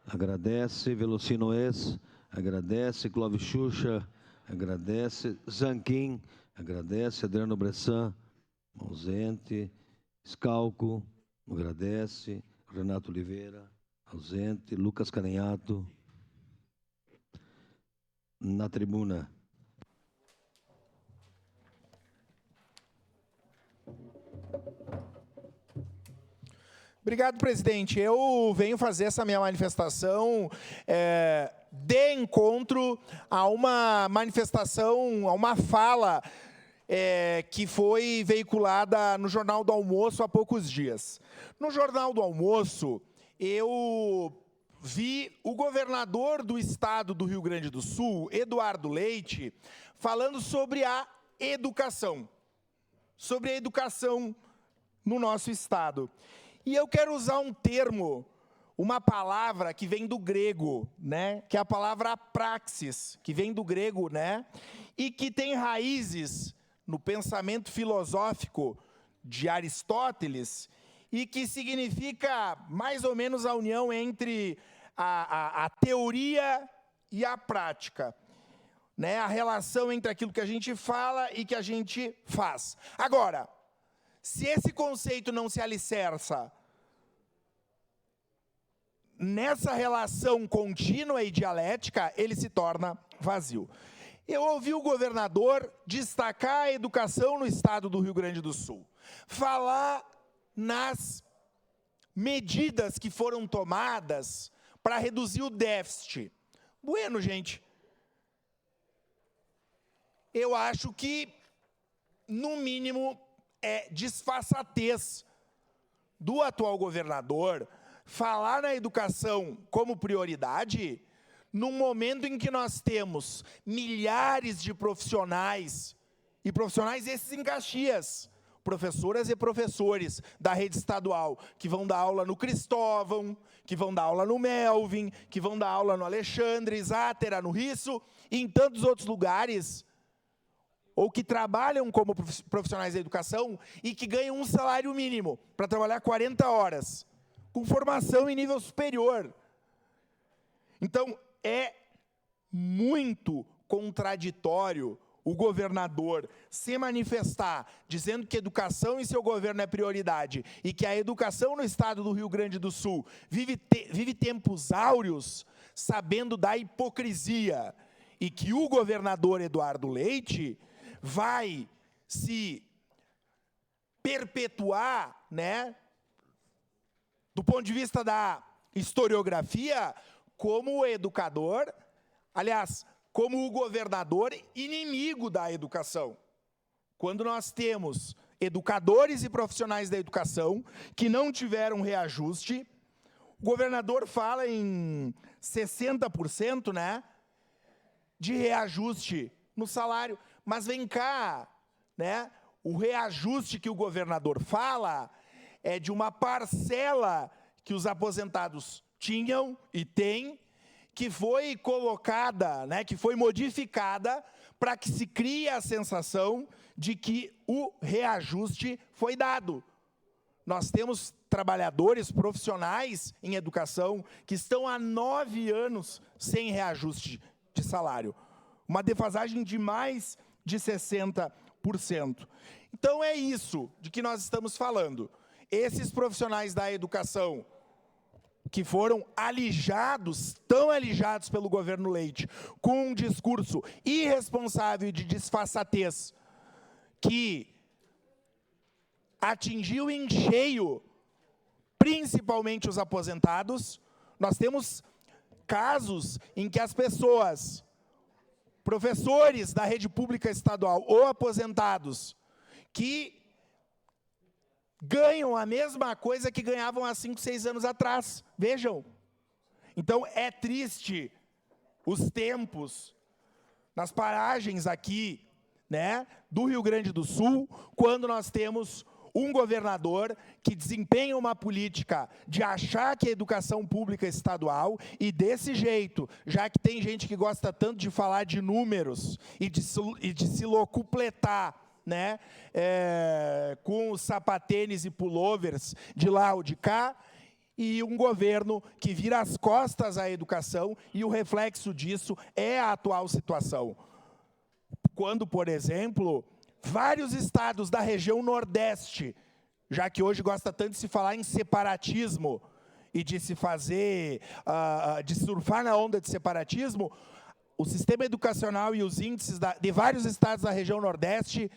agradece. Velocinoes, agradece. Clóvis Xuxa, agradece. Zanquim, agradece. Adriano Bressan, ausente. Scalco, agradece. Renato Oliveira, ausente. Lucas Caneato, na tribuna. Obrigado, presidente. Eu venho fazer essa minha manifestação de encontro a uma manifestação, a uma fala que foi veiculada no Jornal do Almoço há poucos dias. No Jornal do Almoço, eu vi o governador do estado do Rio Grande do Sul, Eduardo Leite, falando sobre a educação no nosso estado. E eu quero usar um termo, uma palavra que vem do grego, né? Que é a palavra praxis, que vem do grego, né? E que tem raízes no pensamento filosófico de Aristóteles e que significa mais ou menos a união entre a teoria e a prática, né? A relação entre aquilo que a gente fala e que a gente faz. Agora, se esse conceito não se alicerça nessa relação contínua e dialética, ele se torna vazio. Eu ouvi o governador destacar a educação no estado do Rio Grande do Sul, falar nas medidas que foram tomadas para reduzir o déficit. Bueno, gente, eu acho que, no mínimo, é disfarçatez do atual governador falar na educação como prioridade num momento em que nós temos milhares de profissionais, e profissionais esses em Caxias, professoras e professores da rede estadual, que vão dar aula no Cristóvão, que vão dar aula no Melvin, que vão dar aula no Alexandre, Zátera, no Risso, e em tantos outros lugares, ou que trabalham como profissionais da educação e que ganham um salário mínimo para trabalhar 40 horas, com formação em nível superior. Então, é muito contraditório o governador se manifestar dizendo que educação em seu governo é prioridade e que a educação no estado do Rio Grande do Sul vive tempos áureos, sabendo da hipocrisia, e que o governador Eduardo Leite vai se perpetuar, né, do ponto de vista da historiografia, como o educador, aliás, como o governador inimigo da educação. Quando nós temos educadores e profissionais da educação que não tiveram reajuste, o governador fala em 60%, né, de reajuste no salário. Mas vem cá, né, o reajuste que o governador fala é de uma parcela que os aposentados tinham e têm, que foi colocada, né, que foi modificada para que se crie a sensação de que o reajuste foi dado. Nós temos trabalhadores profissionais em educação que estão há 9 anos sem reajuste de salário. Uma defasagem de mais de 60%. Então, é isso de que nós estamos falando. Esses profissionais da educação que foram alijados, tão alijados pelo governo Leite, com um discurso irresponsável e de disfarçatez, que atingiu em cheio, principalmente os aposentados. Nós temos casos em que as pessoas, professores da rede pública estadual ou aposentados, que ganham a mesma coisa que ganhavam há 5, 6 anos atrás. Vejam. Então, é triste os tempos nas paragens aqui, né, do Rio Grande do Sul, quando nós temos um governador que desempenha uma política de achar que a educação pública é estadual, e desse jeito, já que tem gente que gosta tanto de falar de números e de se locupletar, né, com os sapatênis e pullovers de lá ou de cá, e um governo que vira as costas à educação, e o reflexo disso é a atual situação. Quando, por exemplo, vários estados da região Nordeste, já que hoje gosta tanto de se falar em separatismo e de se fazer, de surfar na onda de separatismo, o sistema educacional e os índices de vários estados da região Nordeste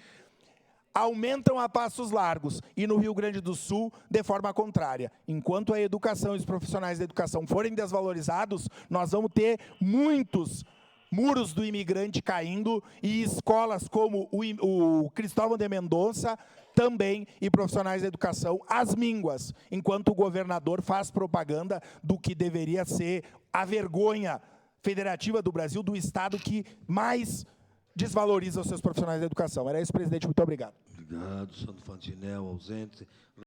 aumentam a passos largos, e no Rio Grande do Sul, de forma contrária. Enquanto a educação e os profissionais da educação forem desvalorizados, nós vamos ter muitos muros do imigrante caindo e escolas como o Cristóvão de Mendonça também, e profissionais da educação às mínguas, enquanto o governador faz propaganda do que deveria ser a vergonha federativa do Brasil, do Estado que mais desvaloriza os seus profissionais da educação. Era isso, presidente. Muito obrigado. Obrigado. Sandro Fantinel, ausente.